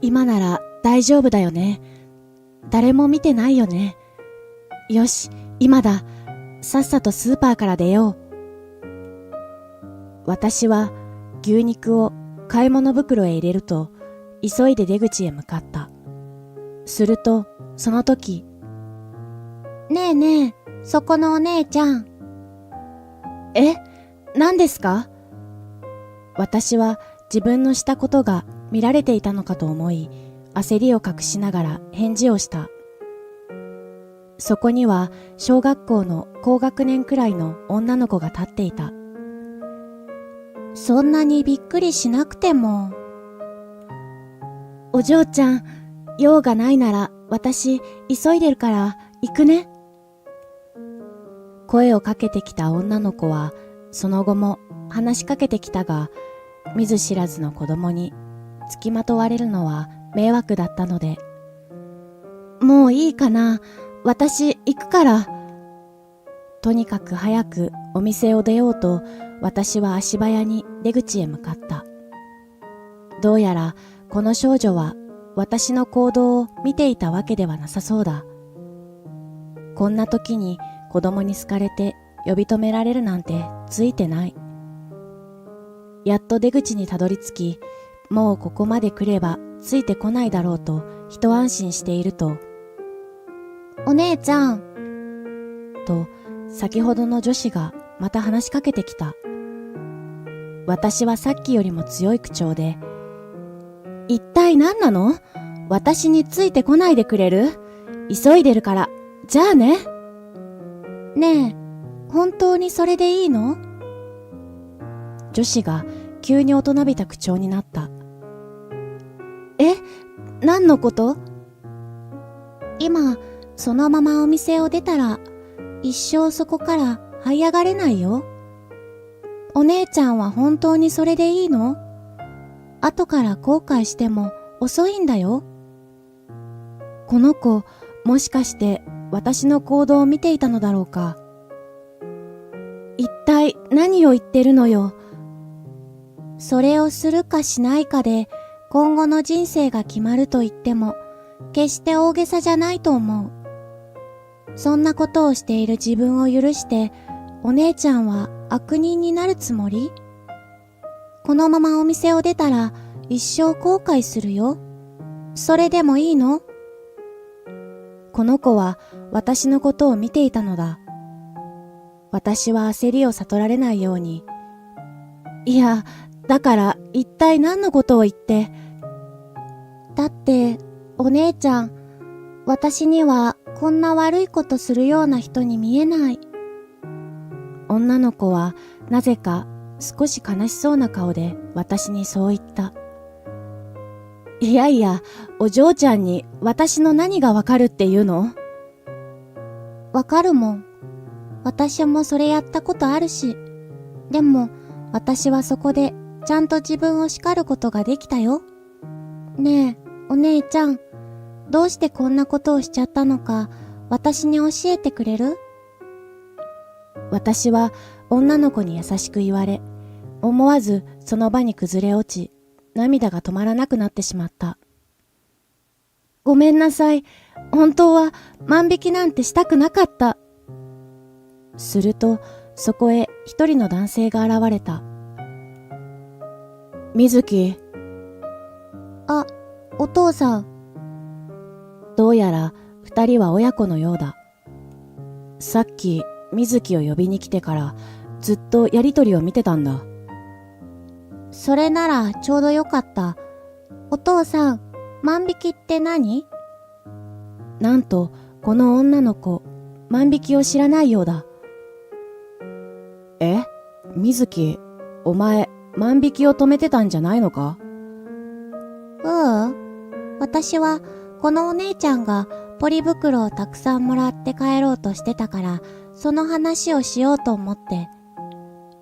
今なら大丈夫だよね。誰も見てないよね。よし、今だ。さっさとスーパーから出よう。私は牛肉を買い物袋へ入れると、急いで出口へ向かった。すると、その時、ねえねえ、そこのお姉ちゃん。え、何ですか？私は自分のしたことが見られていたのかと思い、焦りを隠しながら返事をした。そこには小学校の高学年くらいの女の子が立っていた。そんなにびっくりしなくても。お嬢ちゃん、用がないなら私急いでるから行くね。声をかけてきた女の子はその後も話しかけてきたが、見ず知らずの子供に付きまとわれるのは迷惑だったので、もういいかな、私行くから。とにかく早くお店を出ようと、私は足早に出口へ向かった。どうやらこの少女は私の行動を見ていたわけではなさそうだ。こんな時に子供に好かれて呼び止められるなんてついてない。やっと出口にたどり着き、もうここまで来ればついてこないだろうと一安心していると、お姉ちゃんと先ほどの女子がまた話しかけてきた。私はさっきよりも強い口調で、一体何なの？私についてこないでくれる？急いでるから、じゃあね。ねえ、本当にそれでいいの？女子が急に大人びた口調になった。え、何のこと？今、そのままお店を出たら、一生そこから這い上がれないよ。お姉ちゃんは本当にそれでいいの？後から後悔しても遅いんだよ。この子、もしかして私の行動を見ていたのだろうか。一体何を言ってるのよ。それをするかしないかで今後の人生が決まると言っても決して大げさじゃないと思う。そんなことをしている自分を許してお姉ちゃんは悪人になるつもり？このままお店を出たら一生後悔するよ。それでもいいの？この子は私のことを見ていたのだ。私は焦りを悟られないように、いや、だから一体何のことを言って。だって、お姉ちゃん、私にはこんな悪いことするような人に見えない。女の子はなぜか少し悲しそうな顔で私にそう言った。いやいや、お嬢ちゃんに私の何がわかるっていうの？わかるもん。私もそれやったことあるし。でも、私はそこでちゃんと自分を叱ることができたよ。ねえ、お姉ちゃん、どうしてこんなことをしちゃったのか、私に教えてくれる？私は女の子に優しく言われ、思わずその場に崩れ落ち、涙が止まらなくなってしまった。ごめんなさい。本当は万引きなんてしたくなかった。すると、そこへ一人の男性が現れた。みずき。あ、お父さん。どうやら二人は親子のようだ。さっきみずきを呼びに来てからずっとやりとりを見てたんだ。それならちょうどよかった。お父さん、万引きって何？なんとこの女の子、万引きを知らないようだ。え？みずき、お前万引きを止めてたんじゃないのか？私はこのお姉ちゃんがポリ袋をたくさんもらって帰ろうとしてたから、その話をしようと思って。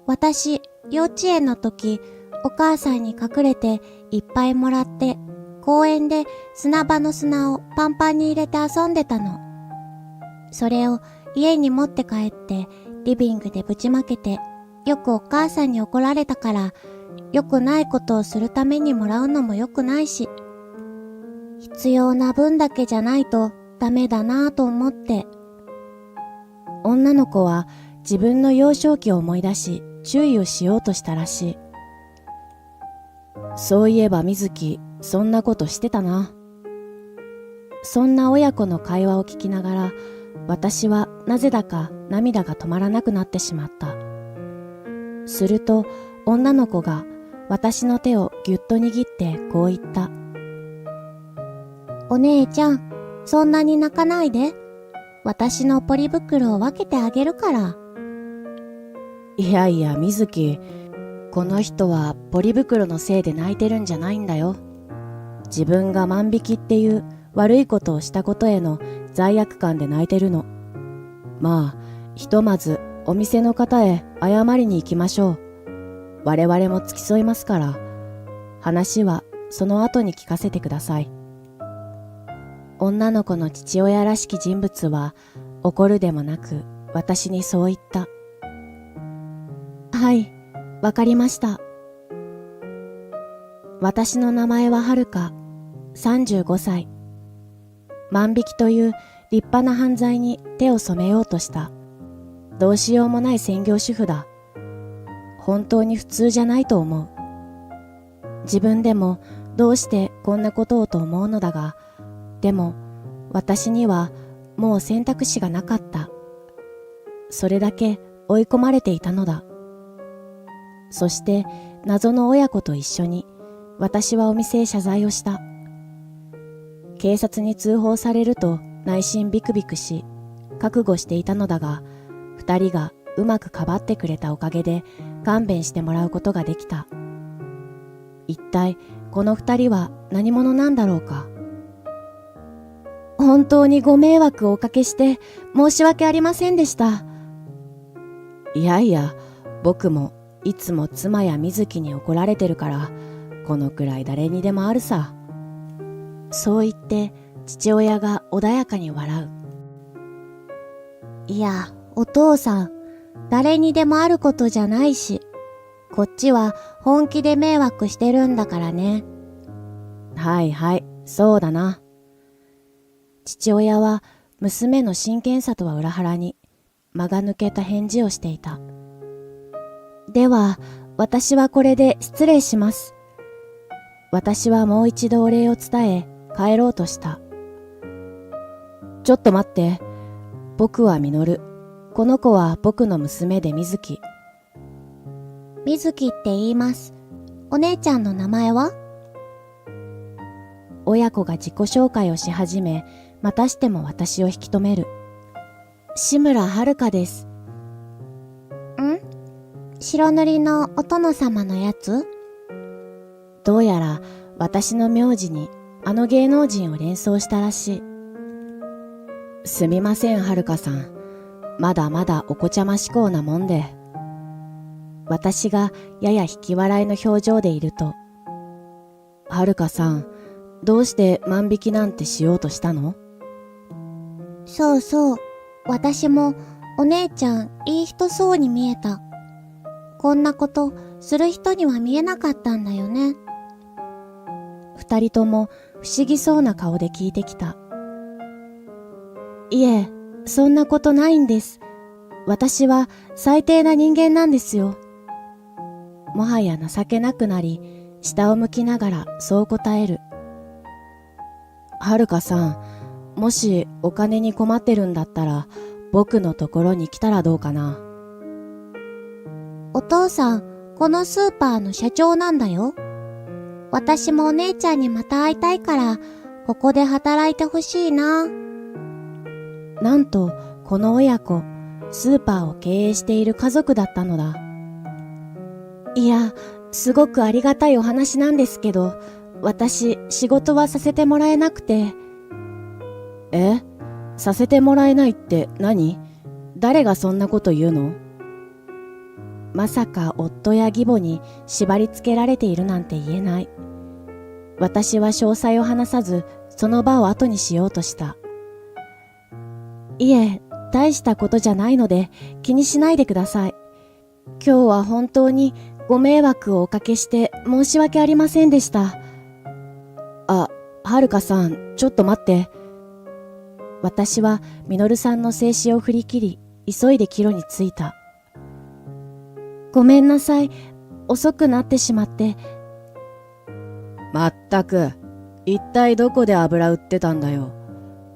私、幼稚園の時、お母さんに隠れていっぱいもらって、公園で砂場の砂をパンパンに入れて遊んでたの。それを家に持って帰ってリビングでぶちまけて、よくお母さんに怒られたから、良くないことをするためにもらうのも良くないし。必要な分だけじゃないとダメだなぁと思って。女の子は自分の幼少期を思い出し注意をしようとしたらしい。そういえばみずき、そんなことしてたな。そんな親子の会話を聞きながら、私はなぜだか涙が止まらなくなってしまった。すると女の子が私の手をぎゅっと握ってこう言った。お姉ちゃん、そんなに泣かないで。私のポリ袋を分けてあげるから。いやいやみずき、この人はポリ袋のせいで泣いてるんじゃないんだよ。自分が万引きっていう悪いことをしたことへの罪悪感で泣いてるの。まあ、ひとまずお店の方へ謝りに行きましょう。我々も付き添いますから、話はその後に聞かせてください。女の子の父親らしき人物は怒るでもなく私にそう言った。はい、わかりました。私の名前ははるか、35歳。万引きという立派な犯罪に手を染めようとした。どうしようもない専業主婦だ。本当に普通じゃないと思う。自分でもどうしてこんなことをと思うのだが、でも私にはもう選択肢がなかった。それだけ追い込まれていたのだ。そして謎の親子と一緒に私はお店へ謝罪をした。警察に通報されると内心ビクビクし、覚悟していたのだが、二人がうまくかばってくれたおかげで勘弁してもらうことができた。一体この二人は何者なんだろうか。本当にご迷惑をおかけして申し訳ありませんでした。いやいや、僕もいつも妻や水木に怒られてるから、このくらい誰にでもあるさ。そう言って父親が穏やかに笑う。いや、お父さん、誰にでもあることじゃないし、こっちは本気で迷惑してるんだからね。はいはい、そうだな。父親は娘の真剣さとは裏腹に間が抜けた返事をしていた。では、私はこれで失礼します。私はもう一度お礼を伝え帰ろうとした。ちょっと待って。僕はみのる。この子は僕の娘でみずき。みずきって言います。お姉ちゃんの名前は？親子が自己紹介をし始め、またしても私を引き止める。志村遥です。ん？白塗りのお殿様のやつ？どうやら私の名字にあの芸能人を連想したらしい。すみません、遥さん。まだまだおこちゃましこうなもんで。私がやや引き笑いの表情でいると、遥さん、どうして万引きなんてしようとしたの？そうそう。私もお姉ちゃんいい人そうに見えた。こんなことする人には見えなかったんだよね。二人とも不思議そうな顔で聞いてきた。いえ、そんなことないんです。私は最低な人間なんですよ。もはや情けなくなり、下を向きながらそう答える。はるかさん、もしお金に困ってるんだったら、僕のところに来たらどうかな。お父さん、このスーパーの社長なんだよ。私もお姉ちゃんにまた会いたいから、ここで働いてほしいな。なんと、この親子、スーパーを経営している家族だったのだ。いや、すごくありがたいお話なんですけど、私、仕事はさせてもらえなくて。え？させてもらえないって何？誰がそんなこと言うの？まさか夫や義母に縛り付けられているなんて言えない。私は詳細を話さず、その場を後にしようとした。いえ、大したことじゃないので気にしないでください。今日は本当にご迷惑をおかけして申し訳ありませんでした。あ、はるかさん、ちょっと待って。私はみのるさんの静止を振り切り、急いで帰路に着いた。ごめんなさい。遅くなってしまって。まったく、一体どこで油売ってたんだよ。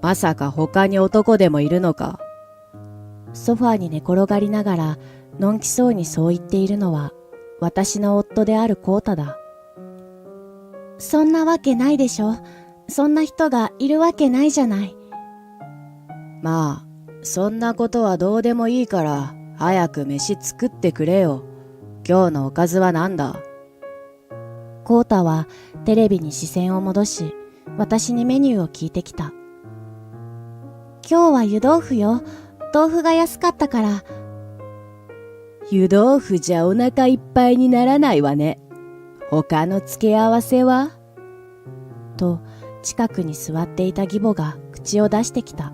まさか他に男でもいるのか。ソファーに寝転がりながら、のんきそうにそう言っているのは、私の夫であるコウタだ。そんなわけないでしょ。そんな人がいるわけないじゃない。まあ、そんなことはどうでもいいから、早く飯作ってくれよ。今日のおかずはなんだ？コウタはテレビに視線を戻し、私にメニューを聞いてきた。今日は湯豆腐よ。豆腐が安かったから。湯豆腐じゃお腹いっぱいにならないわね。他の付け合わせは？と、近くに座っていた義母が口を出してきた。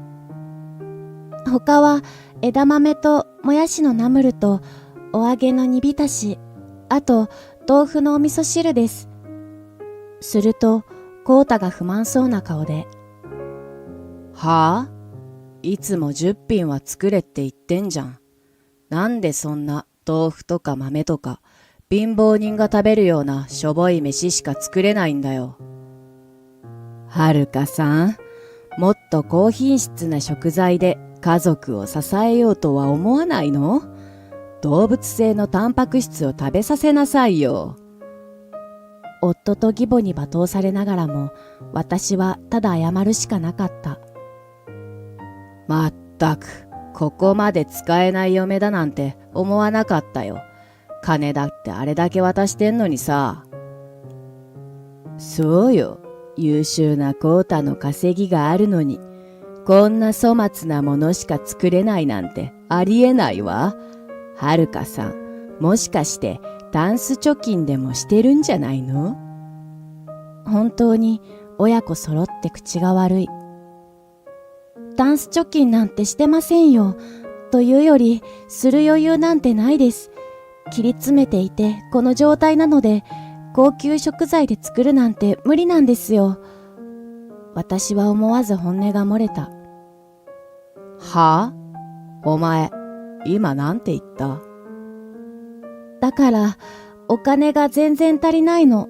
他は枝豆ともやしのナムルとお揚げの煮浸し、あと豆腐のお味噌汁です。すると、コウタが不満そうな顔で。はあ？いつも10品は作れって言ってんじゃん。なんでそんな豆腐とか豆とか貧乏人が食べるようなしょぼい飯しか作れないんだよ。はるかさん、もっと高品質な食材で家族を支えようとは思わないの？動物性のタンパク質を食べさせなさいよ。夫と義母に罵倒されながらも、私はただ謝るしかなかった。まったく、ここまで使えない嫁だなんて思わなかったよ。金だってあれだけ渡してんのにさ。そうよ。優秀なコウタの稼ぎがあるのに、こんな粗末なものしか作れないなんてありえないわ。はるかさん、もしかしてタンス貯金でもしてるんじゃないの？本当に親子揃って口が悪い。タンス貯金なんてしてませんよ。というより、する余裕なんてないです。切り詰めていてこの状態なので、高級食材で作るなんて無理なんですよ。私は思わず本音が漏れた。はあ？お前、今なんて言った？だから、お金が全然足りないの。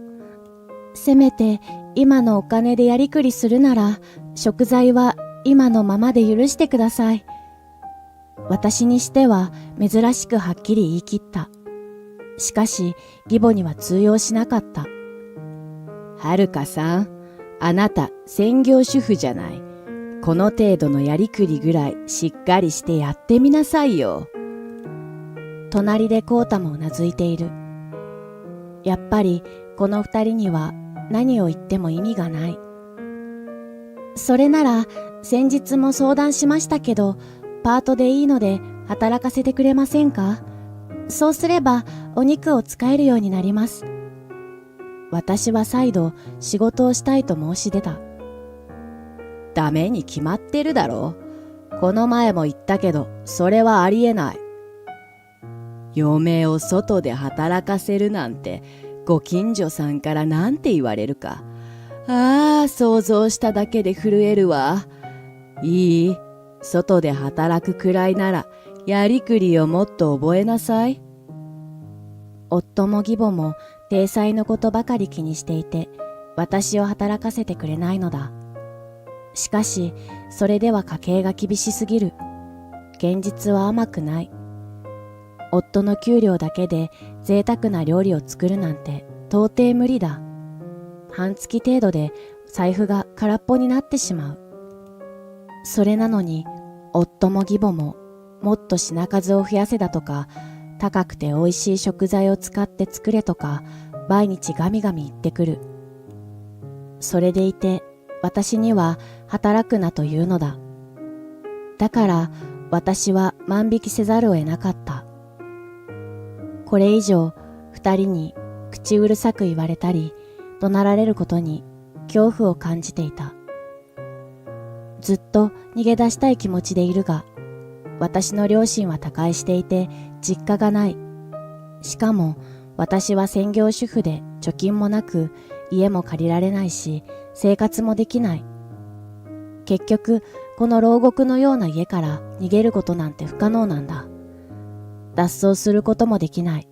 せめて、今のお金でやりくりするなら、食材は今のままで許してください。私にしては珍しくはっきり言い切った。しかし、義母には通用しなかった。はるかさん、あなた専業主婦じゃない。この程度のやりくりぐらいしっかりしてやってみなさいよ。隣でコウタもうなずいている。やっぱりこの二人には何を言っても意味がない。それなら先日も相談しましたけど、パートでいいので働かせてくれませんか？そうすればお肉を使えるようになります。私は再度仕事をしたいと申し出た。ダメに決まってるだろう。この前も言ったけど、それはありえない。嫁を外で働かせるなんて、ご近所さんからなんて言われるか。ああ、想像しただけで震えるわ。いい？外で働くくらいなら、やりくりをもっと覚えなさい。夫も義母も、体裁のことばかり気にしていて、私を働かせてくれないのだ。しかし、それでは家計が厳しすぎる。現実は甘くない。夫の給料だけで贅沢な料理を作るなんて到底無理だ。半月程度で財布が空っぽになってしまう。それなのに、夫も義母ももっと品数を増やせだとか、高くて美味しい食材を使って作れとか、毎日ガミガミ言ってくる。それでいて、私には働くなというのだ。だから私は万引きせざるを得なかった。これ以上二人に口うるさく言われたり怒鳴られることに恐怖を感じていた。ずっと逃げ出したい気持ちでいるが、私の両親は他界していて実家がない。しかも私は専業主婦で貯金もなく、家も借りられないし、生活もできない。結局、この牢獄のような家から逃げることなんて不可能なんだ。脱走することもできない。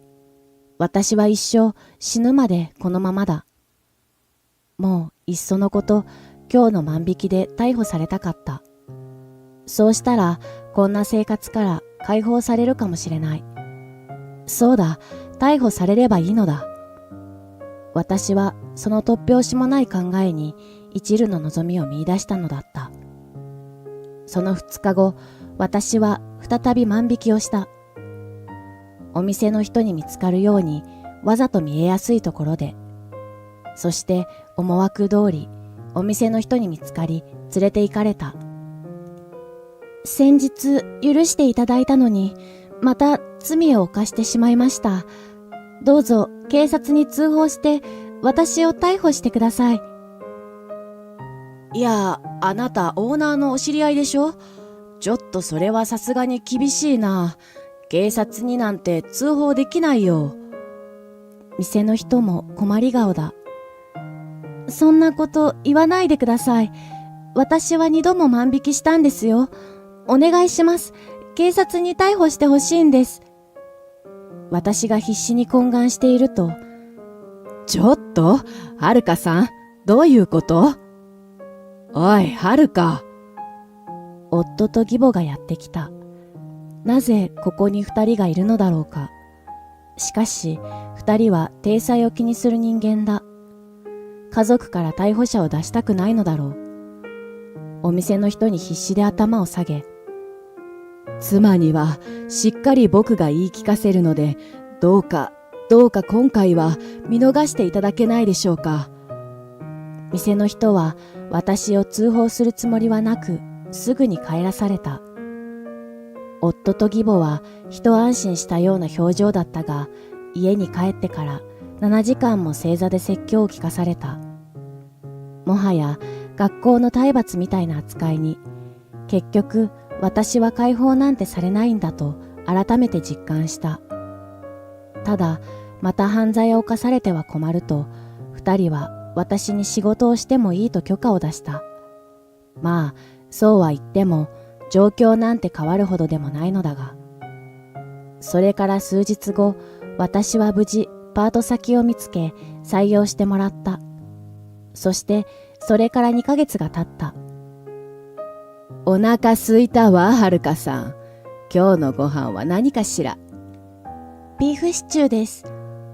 私は一生死ぬまでこのままだ。もういっそのこと、今日の万引きで逮捕されたかった。そうしたら、こんな生活から解放されるかもしれない。そうだ、逮捕されればいいのだ。私はその突拍子もない考えに一縷の望みを見出したのだった。その2日後、私は再び万引きをした。お店の人に見つかるようにわざと見えやすいところで、そして思惑通りお店の人に見つかり連れて行かれた。先日許していただいたのに、また罪を犯してしまいました。どうぞ警察に通報して私を逮捕してください。いや、あなたオーナーのお知り合いでしょ？ちょっとそれはさすがに厳しいな。警察になんて通報できないよ。店の人も困り顔だ。そんなこと言わないでください。私は2度も万引きしたんですよ。お願いします。警察に逮捕してほしいんです。私が必死に懇願していると、ちょっと、はるかさん、どういうこと？おい、はるか。夫と義母がやってきた。なぜここに2人がいるのだろうか。しかし、2人は体裁を気にする人間だ。家族から逮捕者を出したくないのだろう。お店の人に必死で頭を下げ、妻にはしっかり僕が言い聞かせるので、どうか今回は見逃していただけないでしょうか。店の人は私を通報するつもりはなく、すぐに帰らされた。夫と義母は一安心したような表情だったが、家に帰ってから7時間も正座で説教を聞かされた。もはや学校の体罰みたいな扱いに、結局私は解放なんてされないんだと改めて実感した。ただ、また犯罪を犯されては困ると、2人は私に仕事をしてもいいと許可を出した。まあ、そうは言っても、状況なんて変わるほどでもないのだが。それから数日後、私は無事パート先を見つけ採用してもらった。そしてそれから2ヶ月が経った。お腹すいたわ、はるかさん。今日のご飯は何かしら？ビーフシチューです。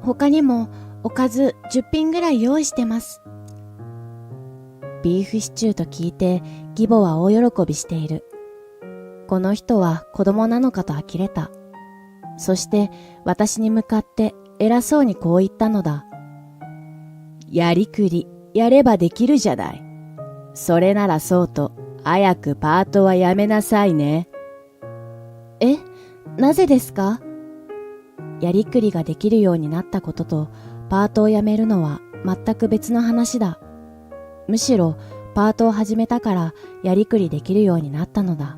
他にもおかず10品ぐらい用意してます。ビーフシチューと聞いて義母は大喜びしている。この人は子供なのかと呆れた。そして私に向かって偉そうにこう言ったのだ。やりくりやればできるじゃない。それならそうと早くパートはやめなさいね。え、なぜですか？やりくりができるようになったこととパートをやめるのは全く別の話だ。むしろパートを始めたからやりくりできるようになったのだ。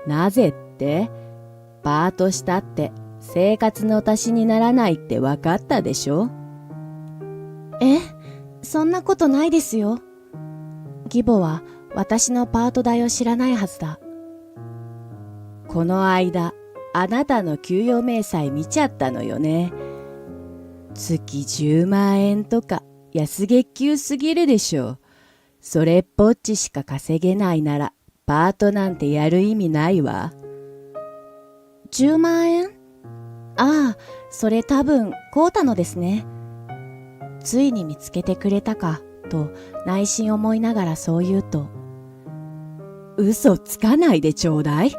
なぜって？パートしたって生活の足しにならないって分かったでしょ？え、そんなことないですよ。義母は私のパート代を知らないはずだ。この間、あなたの給与明細見ちゃったのよね。月10万円とか安月給すぎるでしょ。それっぽっちしか稼げないならパートなんてやる意味ないわ。10万円？ああ、それ多分こうたのですね。ついに見つけてくれたかと内心思いながらそう言うと、嘘つかないでちょうだい。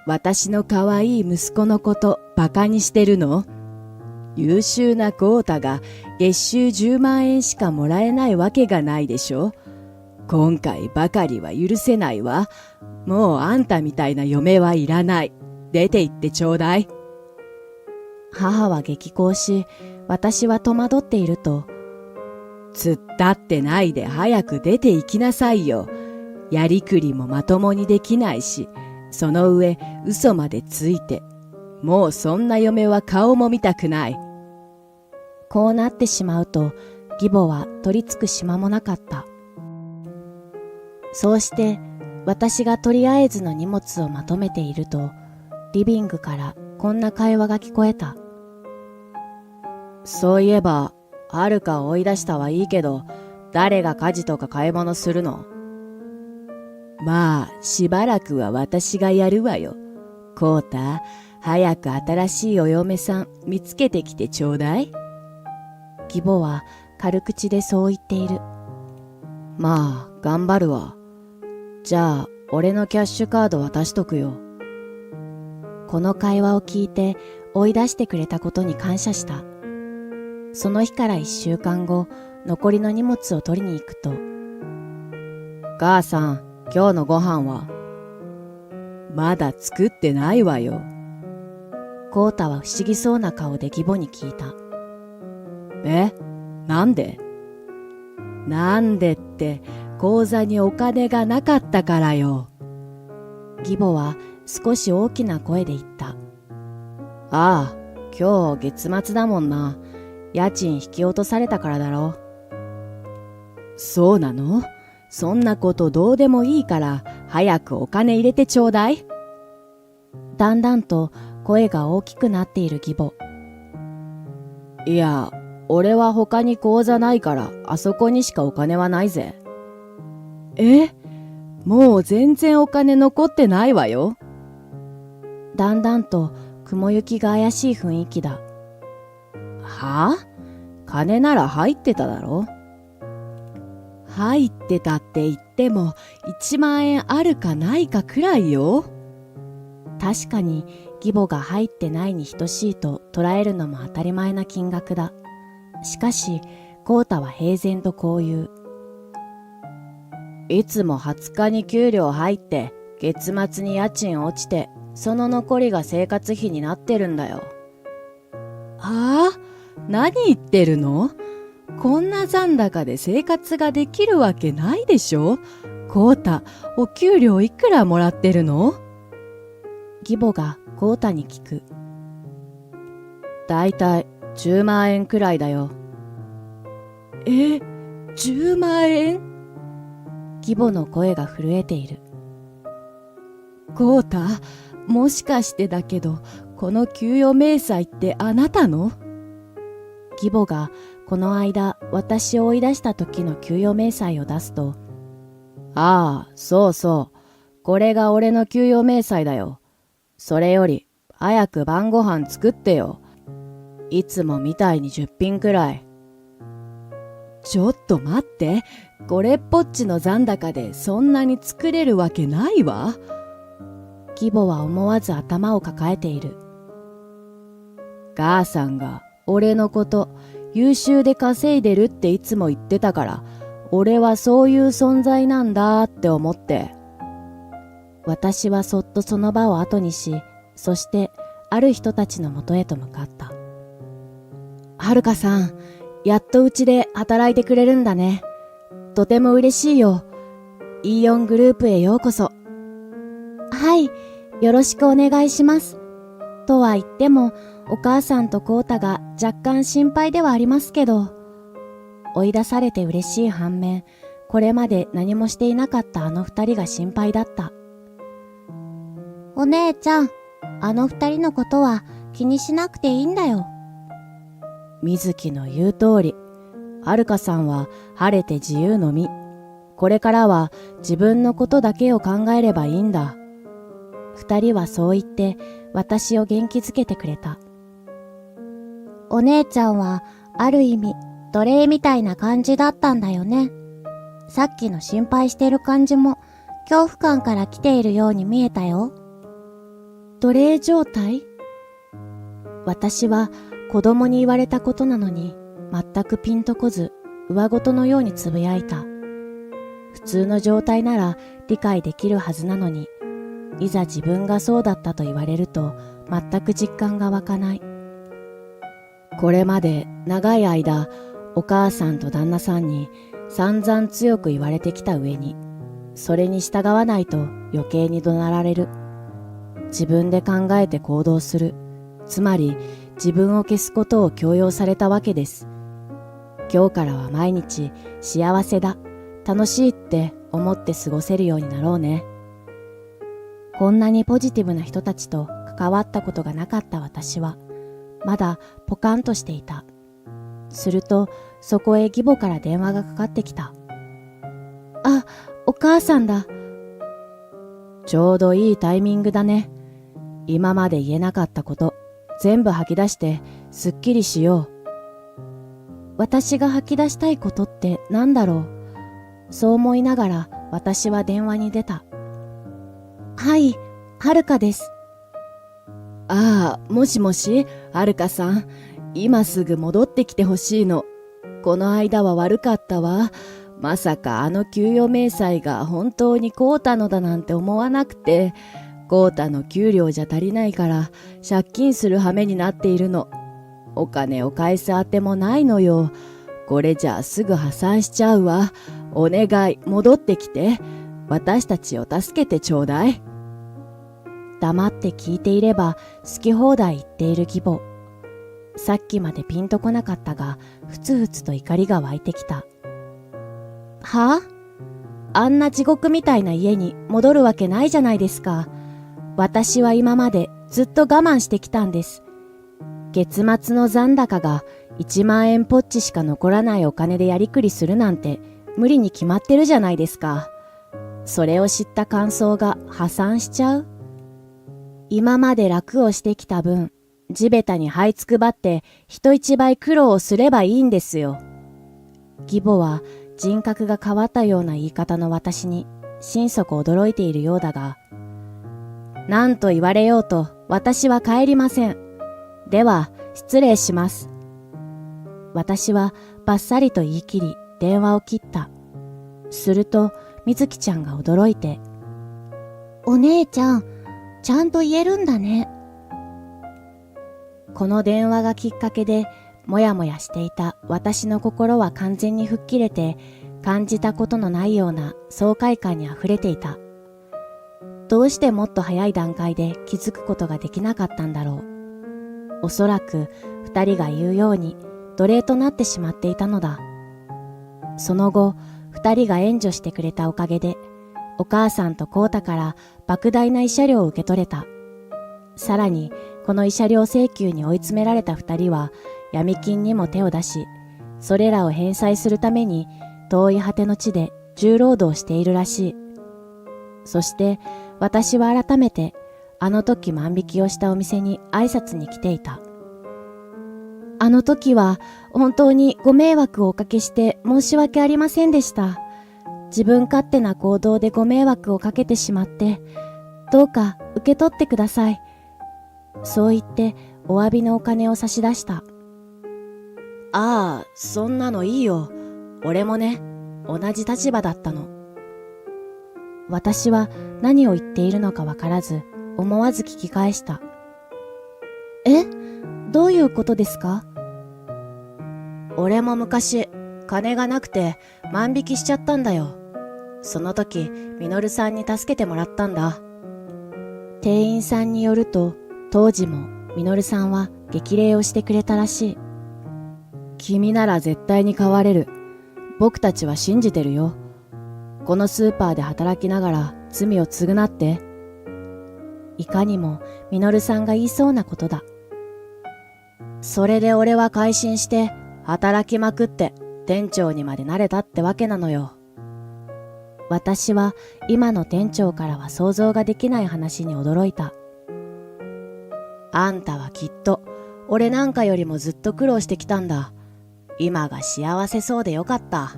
私の可愛い息子のことバカにしてるの？優秀なコータが月収10万円しかもらえないわけがないでしょ。今回ばかりは許せないわ。もうあんたみたいな嫁はいらない。出て行ってちょうだい。母は激高し、私は戸惑っていると、突っ立ってないで早く出て行きなさいよ。やりくりもまともにできないし、その上嘘までついて、もうそんな嫁は顔も見たくない。こうなってしまうと、義母は取り付く島もなかった。そうして私がとりあえずの荷物をまとめていると、リビングからこんな会話が聞こえた。そういえば、はるかを追い出したはいいけど、誰が家事とか買い物するの？まあ、しばらくは私がやるわよ。コータ、早く新しいお嫁さん見つけてきてちょうだい。義母は軽口でそう言っている。まあ、頑張るわ。じゃあ、俺のキャッシュカード渡しとくよ。この会話を聞いて追い出してくれたことに感謝した。その日から1週間後、残りの荷物を取りに行くと、母さん、今日のご飯は？まだ作ってないわよ。コータは不思議そうな顔で義母に聞いた。なんで？なんでって、口座にお金がなかったからよ。義母は少し大きな声で言った。ああ、今日月末だもんな。家賃引き落とされたからだろ。そうなの？そんなことどうでもいいから早くお金入れてちょうだい。だんだんと声が大きくなっている義母。いや、俺は他に口座ないからあそこにしかお金はないぜ。もう全然お金残ってないわよ。だんだんと雲行きが怪しい雰囲気だ。はあ？金なら入ってただろ？入ってたって言っても1万円あるかないかくらいよ。確かに義母が入ってないに等しいと捉えるのも当たり前な金額だ。しかし、コータは平然とこう言う。いつも20日に給料入って、月末に家賃落ちて、その残りが生活費になってるんだよ。はあ？何言ってるの？こんな残高で生活ができるわけないでしょ？コータ、お給料いくらもらってるの？義母がコータに聞く。だいたい10万円くらいだよ。10万円？義母の声が震えている。コータ、もしかしてだけど、この給与明細ってあなたの？義母がこの間私を追い出した時の給与明細を出すと、ああ、そうそう。これが俺の給与明細だよ。それより、早く晩ご飯作ってよ。いつもみたいに10品くらい。ちょっと待って。これっぽっちの残高でそんなに作れるわけないわ。義母は思わず頭を抱えている。母さんが俺のこと優秀で稼いでるっていつも言ってたから、俺はそういう存在なんだって思って。私はそっとその場を後にし、そしてある人たちのもとへと向かった。はるかさん、やっとうちで働いてくれるんだね。とても嬉しいよ。イーオングループへようこそ。はい、よろしくお願いします。とは言っても、お母さんとコータが若干心配ではありますけど、追い出されて嬉しい反面、これまで何もしていなかったあの二人が心配だった。お姉ちゃん、あの二人のことは気にしなくていいんだよ。水木の言う通り、はるかさんは晴れて自由の身。これからは自分のことだけを考えればいいんだ。二人はそう言って私を元気づけてくれた。お姉ちゃんはある意味奴隷みたいな感じだったんだよね。さっきの心配してる感じも恐怖感から来ているように見えたよ。奴隷状態？私は子供に言われたことなのに全くピンとこず、上ごとのようにつぶやいた。普通の状態なら理解できるはずなのに、いざ自分がそうだったと言われると全く実感が湧かない。これまで長い間、お母さんと旦那さんに散々強く言われてきた上に、それに従わないと余計に怒鳴られる。自分で考えて行動する。つまり自分を消すことを強要されたわけです。今日からは毎日幸せだ、楽しいって思って過ごせるようになろうね。こんなにポジティブな人たちと関わったことがなかった私は、まだポカンとしていた。すると、そこへ義母から電話がかかってきた。あ、お母さんだ。ちょうどいいタイミングだね。今まで言えなかったこと、全部吐き出してすっきりしよう。私が吐き出したいことって何だろう。そう思いながら私は電話に出た。はい、はるかです。ああ、もしもし、はるかさん。今すぐ戻ってきてほしいの。この間は悪かったわ。まさかあの給与明細が本当にコータのだなんて思わなくて、コータの給料じゃ足りないから借金する羽目になっているの。お金を返すあてもないのよ。これじゃあすぐ破産しちゃうわ。お願い、戻ってきて。私たちを助けてちょうだい。黙って聞いていれば好き放題言っている義母。さっきまでピンとこなかったが、ふつふつと怒りが湧いてきた。はあ？あんな地獄みたいな家に戻るわけないじゃないですか。私は今までずっと我慢してきたんです。月末の残高が1万円ぽっちしか残らないお金でやりくりするなんて無理に決まってるじゃないですか。それを知った感想が破産しちゃう？今まで楽をしてきた分、地べたに這いつくばって人一倍苦労をすればいいんですよ。義母は人格が変わったような言い方の私に心底驚いているようだが、何と言われようと私は帰りません。では失礼します。私はバッサリと言い切り電話を切った。するとみずきちゃんが驚いて、お姉ちゃん、ちゃんと言えるんだね。この電話がきっかけでもやもやしていた私の心は完全に吹っ切れて、感じたことのないような爽快感にあふれていた。どうしてもっと早い段階で気づくことができなかったんだろう。おそらく二人が言うように奴隷となってしまっていたのだ。その後、二人が援助してくれたおかげで、お母さんとコータから莫大な慰謝料を受け取れた。さらに、この慰謝料請求に追い詰められた二人は、闇金にも手を出し、それらを返済するために、遠い果ての地で重労働しているらしい。そして、私は改めて、あの時万引きをしたお店に挨拶に来ていた。あの時は本当にご迷惑をおかけして申し訳ありませんでした。自分勝手な行動でご迷惑をかけてしまって、どうか受け取ってください。そう言ってお詫びのお金を差し出した。ああ、そんなのいいよ。俺もね、同じ立場だったの。私は何を言っているのかわからず、思わず聞き返した。え？どういうことですか？俺も昔、金がなくて万引きしちゃったんだよ。その時、ミノルさんに助けてもらったんだ。店員さんによると、当時もミノルさんは激励をしてくれたらしい。君なら絶対に変われる。僕たちは信じてるよ。このスーパーで働きながら罪を償って。いかにもミノルさんが言いそうなことだ。それで俺は改心して働きまくって店長にまでなれたってわけなのよ。私は今の店長からは想像ができない話に驚いた。あんたはきっと俺なんかよりもずっと苦労してきたんだ。今が幸せそうでよかった。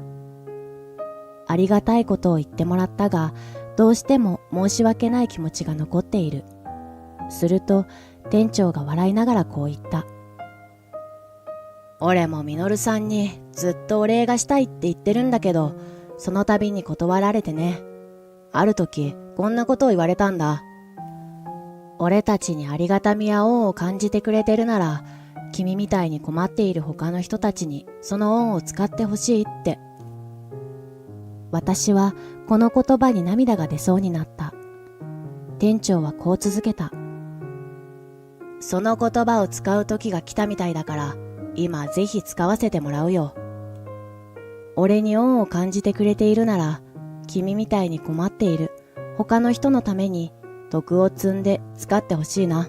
ありがたいことを言ってもらったが、どうしても申し訳ない気持ちが残っている。すると店長が笑いながらこう言った。俺もミノルさんにずっとお礼がしたいって言ってるんだけど、その度に断られてね。ある時こんなことを言われたんだ。俺たちにありがたみや恩を感じてくれてるなら、君みたいに困っている他の人たちにその恩を使ってほしいって。私はこの言葉に涙が出そうになった。店長はこう続けた。その言葉を使う時が来たみたいだから、今ぜひ使わせてもらうよ。俺に恩を感じてくれているなら、君みたいに困っている他の人のために徳を積んで使ってほしいな。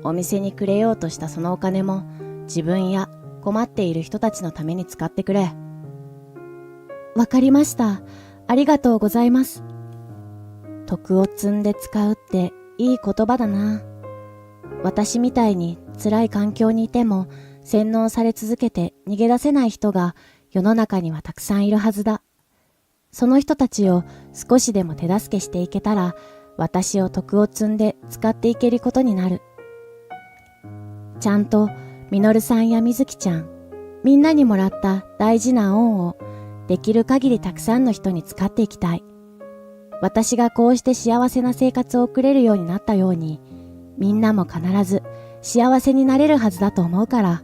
お店にくれようとしたそのお金も自分や困っている人たちのために使ってくれ。わかりました。ありがとうございます。徳を積んで使うっていい言葉だな。私みたいに辛い環境にいても洗脳され続けて逃げ出せない人が世の中にはたくさんいるはずだ。その人たちを少しでも手助けしていけたら、私を徳を積んで使っていけることになる。ちゃんとみのるさんやみずきちゃん、みんなにもらった大事な恩をできる限りたくさんの人に使っていきたい。私がこうして幸せな生活を送れるようになったように、みんなも必ず幸せになれるはずだと思うから。